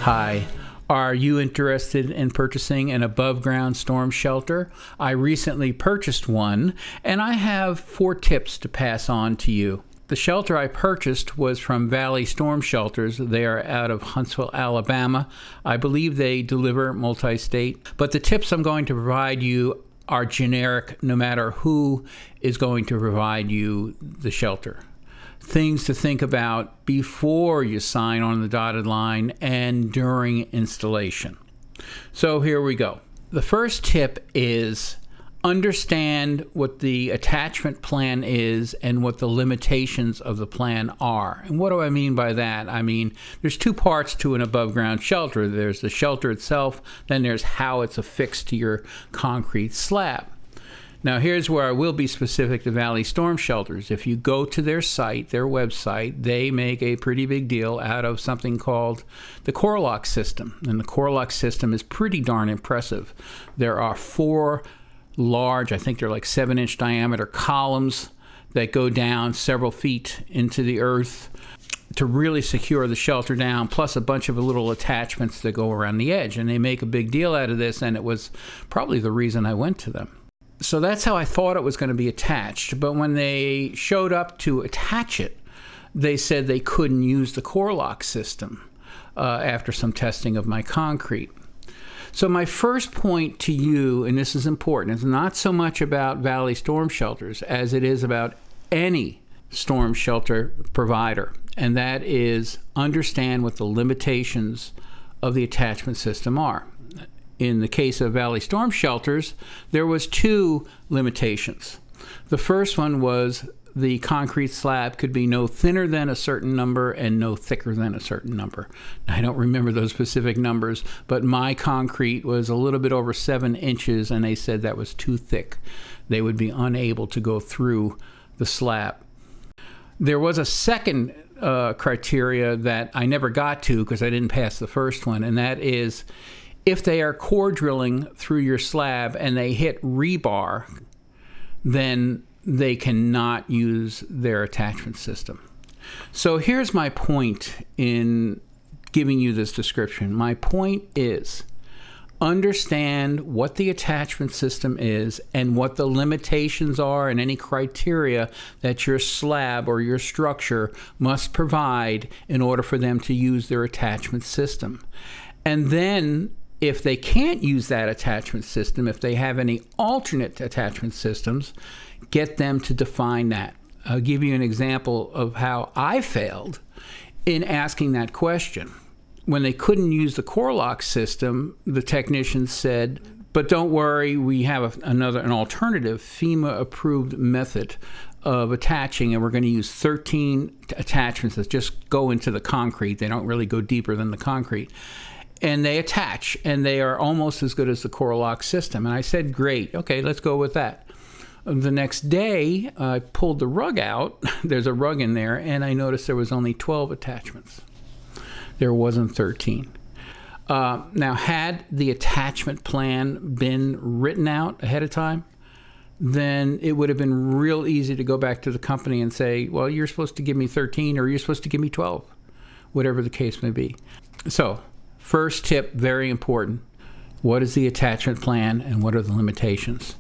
Hi. Are you interested in purchasing an above-ground storm shelter? I recently purchased one, and I have 4 tips to pass on to you. The shelter I purchased was from Valley Storm Shelters. They are out of Huntsville, Alabama. I believe they deliver multi-state. But the tips I'm going to provide you are generic no matter who is going to provide you the shelter. Things to think about before you sign on the dotted line and during installation. So here we go. The first tip is understand what the attachment plan is and what the limitations of the plan are. And what do I mean by that? I mean, there's 2 parts to an above ground shelter. There's the shelter itself, then there's how it's affixed to your concrete slab. Now here's where I will be specific to Valley Storm Shelters. If you go to their site, their website, they make a pretty big deal out of something called the Corelock System. And the Corelock System is pretty darn impressive. There are 4 large, I think they're like 7-inch diameter columns that go down several feet into the earth to really secure the shelter down, plus a bunch of little attachments that go around the edge. And they make a big deal out of this, and it was probably the reason I went to them. So that's how I thought it was going to be attached. But when they showed up to attach it, they said they couldn't use the Corelock system after some testing of my concrete. So my first point to you, and this is important, is not so much about Valley Storm Shelters as it is about any storm shelter provider, and that is understand what the limitations of the attachment system are. In the case of Valley Storm Shelters, there was 2 limitations. The first one was the concrete slab could be no thinner than a certain number and no thicker than a certain number. Now, I don't remember those specific numbers, but my concrete was a little bit over 7 inches, and they said that was too thick. They would be unable to go through the slab. There was a second criteria that I never got to because I didn't pass the first one, and that is if they are core drilling through your slab and they hit rebar, then they cannot use their attachment system. So here's my point in giving you this description. My point is understand what the attachment system is and what the limitations are and any criteria that your slab or your structure must provide in order for them to use their attachment system. And then if they can't use that attachment system, if they have any alternate attachment systems, get them to define that. I'll give you an example of how I failed in asking that question. When they couldn't use the Corelock system, the technicians said, but don't worry, we have an alternative FEMA-approved method of attaching, and we're going to use 13 attachments that just go into the concrete. They don't really go deeper than the concrete. And they attach, and they are almost as good as the Corelock system. And I said, great, okay, let's go with that. The next day, I pulled the rug out. There's a rug in there, and I noticed there was only 12 attachments. There wasn't 13. Now, had the attachment plan been written out ahead of time, then it would have been real easy to go back to the company and say, well, you're supposed to give me 13 or you're supposed to give me 12, whatever the case may be. So, first tip, very important. What is the attachment plan and what are the limitations?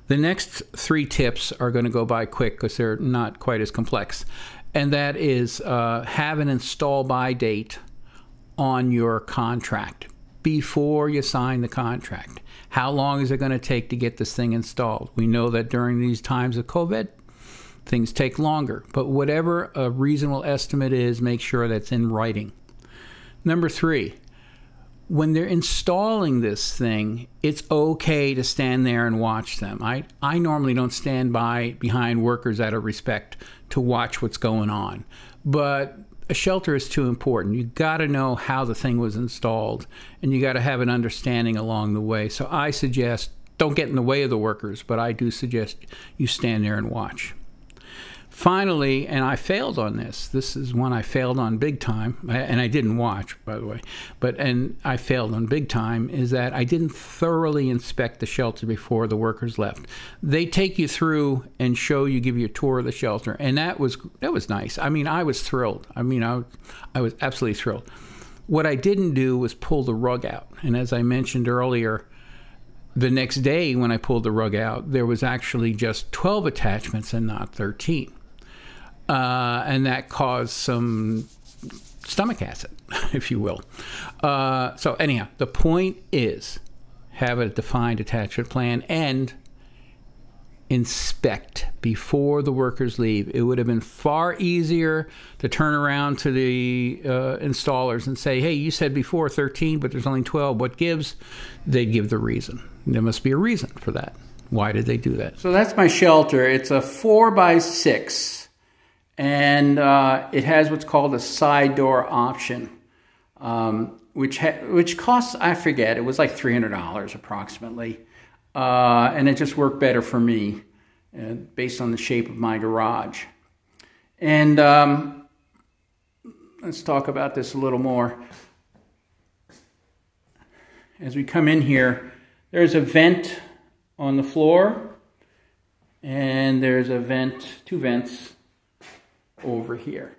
The next 3 tips are going to go by quick because they're not quite as complex. And that is have an install by date on your contract before you sign the contract. How long is it going to take to get this thing installed? We know that during these times of COVID, things take longer. But whatever a reasonable estimate is, make sure that's in writing. Number 3. When they're installing this thing, it's okay to stand there and watch them. I normally don't stand behind workers out of respect to watch what's going on. But a shelter is too important. You got to know how the thing was installed, and you got to have an understanding along the way. So I suggest, don't get in the way of the workers, but I do suggest you stand there and watch. Finally, and I failed on this. This is one I failed on big time, and I didn't watch, by the way. And I failed on big time is that I didn't thoroughly inspect the shelter before the workers left. They take you through and show you, give you a tour of the shelter, and that was nice. I mean, I was thrilled. I mean, I was absolutely thrilled. what I didn't do was pull the rug out. And as I mentioned earlier, the next day when I pulled the rug out, there was actually just 12 attachments and not 13. And that caused some stomach acid, if you will. So anyhow, the point is, have a defined attachment plan and inspect before the workers leave. It would have been far easier to turn around to the installers and say, hey, you said before 13, but there's only 12. What gives? They'd give the reason. There must be a reason for that. Why did they do that? So that's my shelter. It's a 4x6, and it has what's called a side door option, which costs, I forget, it was like $300 approximately. And it just worked better for me based on the shape of my garage. And let's talk about this a little more. As we come in here, there's a vent on the floor, and there's a vent, 2 vents over here.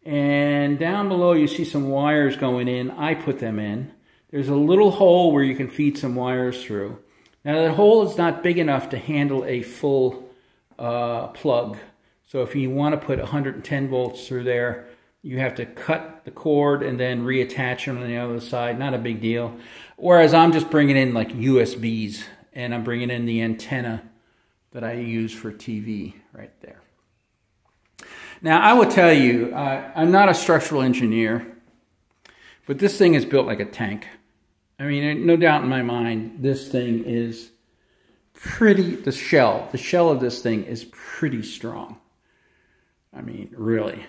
And down below you see some wires going in. I put them in. There's a little hole where you can feed some wires through. Now that hole is not big enough to handle a full plug. So if you want to put 110 volts through there, you have to cut the cord and then reattach them on the other side. Not a big deal. Whereas I'm just bringing in like USBs, and I'm bringing in the antenna that I use for TV right there. Now I will tell you, I'm not a structural engineer, but this thing is built like a tank. I mean, no doubt in my mind, this thing is pretty, the shell of this thing is pretty strong. I mean, really.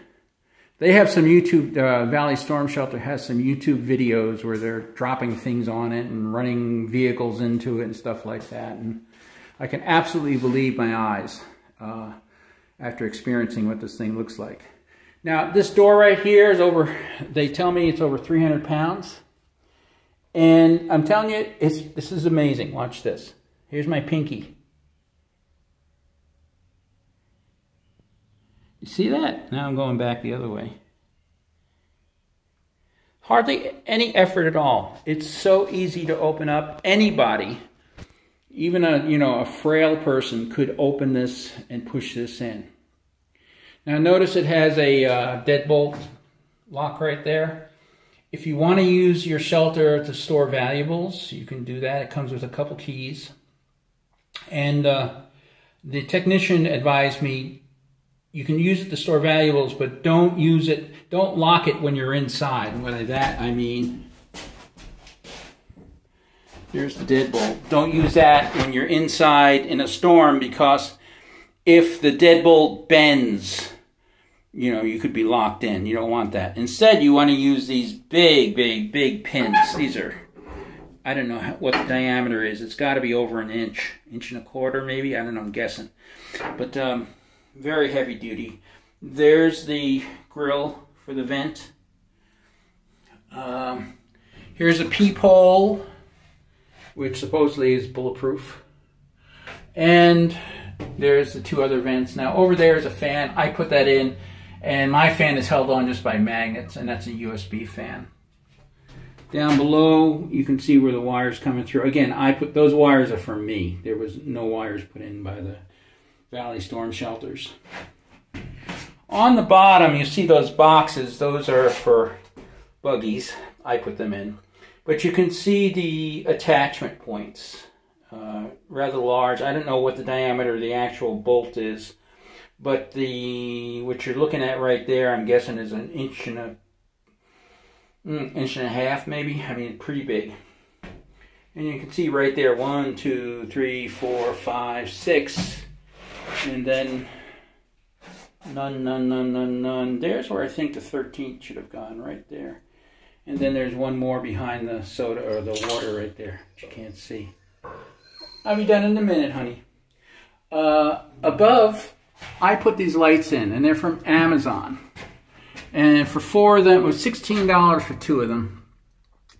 They have some YouTube, Valley Storm Shelter has some YouTube videos where they're dropping things on it and running vehicles into it and stuff like that. And I can absolutely believe my eyes after experiencing what this thing looks like. Now, this door right here is over, they tell me it's over 300 pounds. And I'm telling you, this is amazing. Watch this. Here's my pinky. You see that? Now I'm going back the other way. Hardly any effort at all. It's so easy to open up. Anybody, even a frail person, could open this and push this in. Now notice it has a deadbolt lock right there. If you want to use your shelter to store valuables, you can do that. It comes with a couple keys. And the technician advised me, you can use it to store valuables, but don't use it, don't lock it when you're inside. And by that, I mean, here's the deadbolt. Don't use that when you're inside in a storm, because if the deadbolt bends, you could be locked in. You don't want that. Instead, you want to use these big, big, big pins. These are, I don't know what the diameter is. It's got to be over an inch, inch and a quarter maybe. I don't know, I'm guessing. But very heavy duty. There's the grill for the vent. Here's a peephole, which supposedly is bulletproof. And there's the 2 other vents. Now over there is a fan. I put that in, and my fan is held on just by magnets, and that's a USB fan. Down below, you can see where the wire's coming through. Again, those wires are for me. There was no wires put in by the Valley Storm Shelters. On the bottom, you see those boxes. Those are for buggies. I put them in. But you can see the attachment points. Rather large. I don't know what the diameter of the actual bolt is, but what you're looking at right there, I'm guessing is an inch and a half maybe. I mean, pretty big. And you can see right there, 1, 2, 3, 4, 5, 6, and then none. There's where I think the 13th should have gone, right there. And then there's one more behind the soda or the water right there, which you can't see. I'll be done in a minute, honey. Above, I put these lights in, and they're from Amazon. And for 4 of them, it was $16 for 2 of them.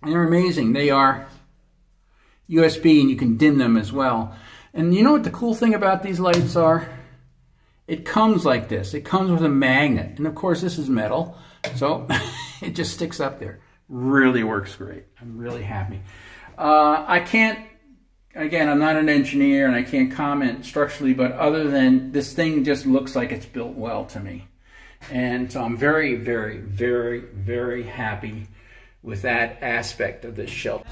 And they're amazing. They are USB, and you can dim them as well. And you know what the cool thing about these lights are? It comes like this. It comes with a magnet. And of course, this is metal. So it just sticks up there. Really works great. I'm really happy. I can't, again, I'm not an engineer and I can't comment structurally, but other than this thing just looks like it's built well to me. And so I'm very, very, very, very happy with that aspect of this shelter.